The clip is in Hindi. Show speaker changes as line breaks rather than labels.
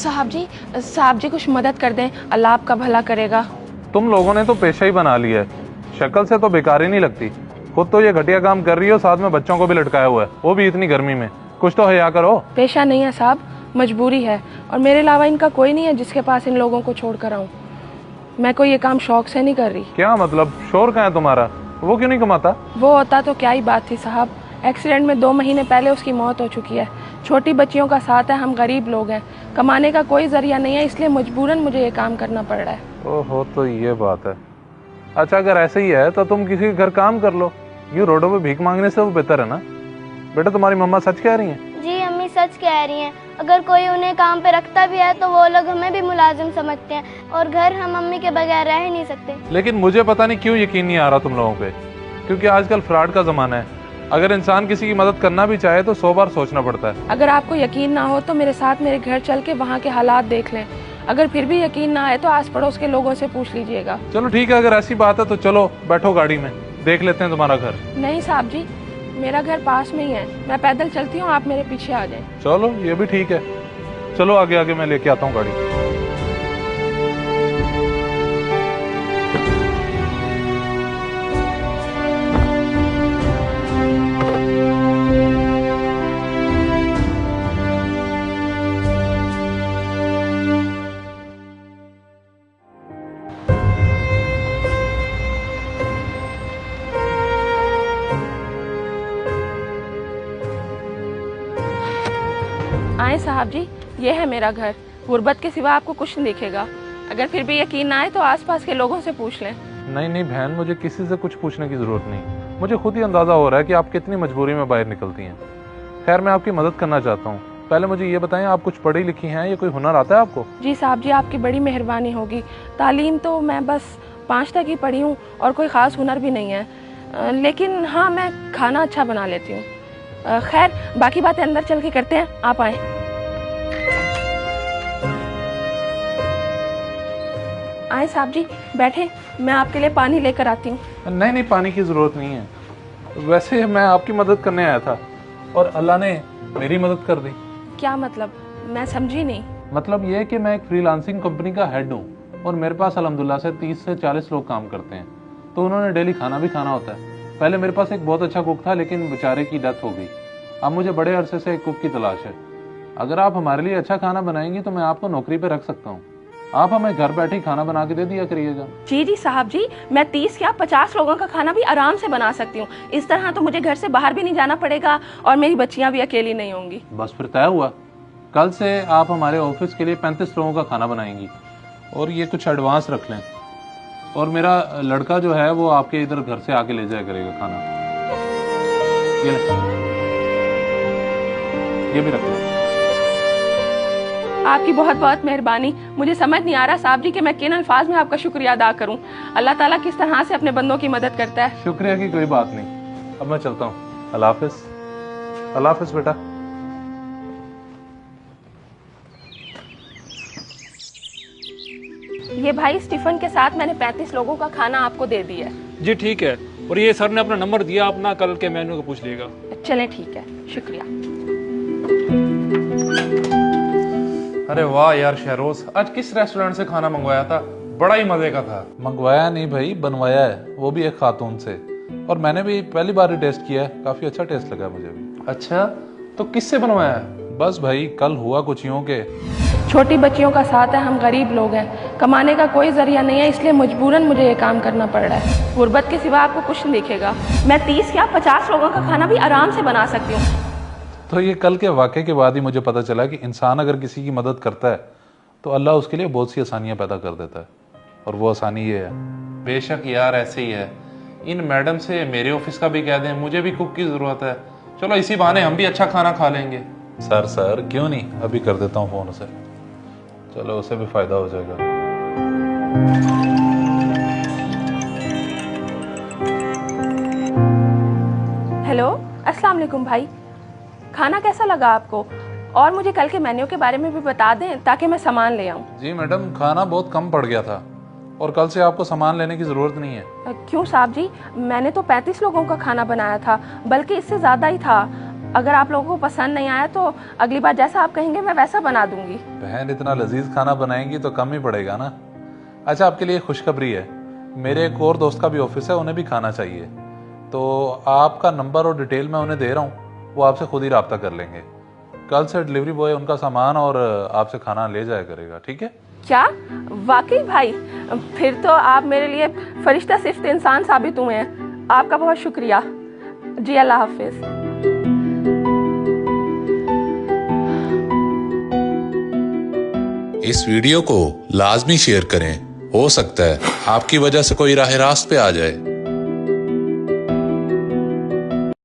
साहब जी कुछ मदद कर दें, अल्लाह आपका भला करेगा।
तुम लोगों ने तो पेशा ही बना लिया है, शक्ल से तो बेकार ही नहीं लगती। खुद तो ये घटिया काम कर रही हो, साथ में बच्चों को भी लटकाया हुआ है, वो भी इतनी गर्मी में। कुछ तो हया करो।
पेशा नहीं है साहब, मजबूरी है, और मेरे अलावा इनका कोई नहीं है जिसके पास इन लोगों को छोड़ कर आऊँ। मैं कोई ये काम शौक से नहीं कर रही।
क्या मतलब? शोर कहाँ है तुम्हारा? वो क्यों नहीं कमाता?
वो होता तो क्या ही बात थी साहब, एक्सीडेंट में 2 महीने पहले उसकी मौत हो चुकी है। छोटी बच्चियों का साथ है, हम गरीब लोग हैं, कमाने का कोई जरिया नहीं है, इसलिए मजबूरन मुझे ये काम करना पड़ रहा है।
ओहो, तो ये बात है। अच्छा, अगर ऐसे ही है तो तुम किसी के घर काम कर लो। यूँ रोडों पे भीख मांगने से वो बेहतर है ना। बेटा, तुम्हारी मम्मा सच कह रही हैं?
जी अम्मी सच कह रही हैं। अगर कोई उन्हें काम पे रखता भी है तो वो लोग हमें भी मुलाजिम समझते हैं, और घर हम मम्मी के बगैर रह ही नहीं सकते।
लेकिन मुझे पता नहीं क्यों यकीन नहीं आ रहा तुम लोगों पे, क्योंकि आजकल फ्रॉड का जमाना है। अगर इंसान किसी की मदद करना भी चाहे तो 100 बार सोचना पड़ता है।
अगर आपको यकीन ना हो तो मेरे साथ मेरे घर चल के वहाँ के हालात देख लें। अगर फिर भी यकीन ना आए तो आस पड़ोस के लोगों से पूछ लीजिएगा।
चलो ठीक है, अगर ऐसी बात है तो चलो बैठो गाड़ी में, देख लेते हैं तुम्हारा घर।
नहीं साहब जी, मेरा घर पास में ही है, मैं पैदल चलती हूँ, आप मेरे पीछे आ जाएं।
चलो ये भी ठीक है, चलो आगे आगे मैं लेके आता हूँ गाड़ी।
आए साहब जी, ये है मेरा घर। गुर्बत के सिवा आपको कुछ नहीं दिखेगा। अगर फिर भी यकीन ना आए तो आसपास के लोगों से पूछ लें।
नहीं नहीं बहन, मुझे किसी से कुछ पूछने की जरूरत नहीं। मुझे खुद ही अंदाजा हो रहा है कि आप कितनी मजबूरी में बाहर निकलती हैं। खैर, मैं आपकी मदद करना चाहता हूँ। पहले मुझे ये बताएं, आप कुछ पढ़ी लिखी हैं या कोई हुनर आता है आपको?
जी साहब जी, आपकी बड़ी मेहरबानी होगी। तालीम तो मैं बस 5 तक ही पढ़ी हूँ और कोई ख़ास हुनर भी नहीं है, लेकिन हाँ, मैं खाना अच्छा बना लेती हूँ। खैर, बाकी बातें अंदर चल के करते हैं, आप आए। आए साहब जी, बैठे, मैं आपके लिए पानी लेकर आती हूँ।
नहीं नहीं, पानी की जरूरत नहीं है। वैसे मैं आपकी मदद करने आया था और अल्लाह ने मेरी मदद कर दी।
क्या मतलब? मैं समझी नहीं।
मतलब ये कि मैं एक फ्रीलांसिंग कंपनी का हेड हूँ और मेरे पास अल्हम्दुलिल्लाह से 30 से 40 लोग काम करते हैं, तो उन्होंने डेली खाना भी खाना होता है। पहले मेरे पास एक बहुत अच्छा कुक था, लेकिन बेचारे की डेथ हो गई। अब मुझे बड़े अरसे से एक कुक की तलाश है। अगर आप हमारे लिए अच्छा खाना बनाएंगी तो मैं आपको नौकरी पे रख सकता हूँ। आप हमें घर बैठे खाना बना के दे दिया करिएगा।
जी जी साहब जी, मैं 30 या 50 लोगों का खाना भी आराम से बना सकती हूँ। इस तरह तो मुझे घर से बाहर भी नहीं जाना पड़ेगा और मेरी बच्चियाँ भी अकेली नहीं होंगी।
बस फिर तय हुआ। कल से आप हमारे ऑफिस के लिए 35 लोगों का खाना बनाएंगी, और ये कुछ एडवांस रख लें। और मेरा लड़का जो है वो आपके इधर घर से आके ले जाया करेगा खाना। ये भी रख लें।
आपकी बहुत बहुत मेहरबानी। मुझे समझ नहीं आ रहा साहब जी कि मैं किन अल्फाज में आपका शुक्रिया अदा करूं। अल्लाह ताला किस तरह से अपने बंदों की मदद करता है।
शुक्रिया की कोई बात नहीं। अब मैं चलता हूँ। अल्लाह हाफिज। अल्लाह हाफिज बेटा।
ये भाई, स्टीफन के साथ मैंने 35 लोगों का खाना आपको दे दिया है।
जी ठीक है, और ये सर ने अपना नंबर दिया, अपना कल के मेन्यू को पूछ लेगा।
चलें ठीक है, शुक्रिया।
अरे वाह यार शहरोज, आज किस रेस्टोरेंट से खाना मंगवाया था? बड़ा ही मजे का था। मंगवाया नहीं भाई, बनवाया है, वो भी एक खातून से। और मैंने भी पहली बार ही टेस्ट किया है, काफी अच्छा टेस्ट लगा मुझे भी। अच्छा, तो किससे बनवाया है? बस भाई, कल हुआ कुछ यूं के
छोटी बच्चियों का साथ है, हम गरीब लोग हैं, कमाने का कोई जरिया नहीं है, इसलिए मजबूरन मुझे ये काम करना पड़ रहा है। गुर्बत के सिवा आपको कुछ नहीं दिखेगा। मैं 30 या 50 लोगों का खाना भी आराम से बना सकती हूँ।
तो ये कल के वाक़े के बाद ही मुझे पता चला कि इंसान अगर किसी की मदद करता है तो अल्लाह उसके लिए बहुत सी आसानियाँ पैदा कर देता है, और वो आसानी ये है। बेशक यार, ऐसे ही है। इन मैडम से मेरे ऑफिस का भी कह दें, मुझे भी कुक की ज़रूरत है। चलो इसी बहाने हम भी अच्छा खाना खा लेंगे। सर क्यों नहीं, अभी कर देता हूँ फ़ोन उसे। चलो उसे भी फ़ायदा हो जाएगा।
हेलो, अस्सलाम वालेकुम भाई। खाना कैसा लगा आपको? और मुझे कल के मेन्यू के बारे में भी बता दें ताकि मैं सामान ले आऊं।
जी मैडम, खाना बहुत कम पड़ गया था और कल से आपको सामान लेने की ज़रूरत नहीं है।
क्यों साहब जी? मैंने तो 35 लोगों का खाना बनाया था, बल्कि इससे ज़्यादा ही था। अगर आप लोगों को पसंद नहीं आया तो अगली बार जैसा आप कहेंगे मैं वैसा बना दूंगी।
बहन इतना लजीज खाना बनाएंगी तो कम ही पड़ेगा ना। अच्छा, आपके लिए खुशखबरी है, मेरे एक और दोस्त का भी ऑफिस है, उन्हें भी खाना चाहिए, तो आपका नंबर और डिटेल मैं उन्हें दे रहा हूँ, वो आपसे खुद ही रब्ता कर लेंगे। कल से डिलीवरी बॉय उनका सामान और आपसे खाना ले जाया करेगा, ठीक है?
क्या वाकई भाई, फिर तो आप मेरे लिए फरिश्ता सिफ्त इंसान साबित हुए हैं। आपका बहुत शुक्रिया जी। अल्लाह हाफिज।
इस वीडियो को लाजमी शेयर करें, हो सकता है आपकी वजह से कोई राह रास्त पे आ जाए।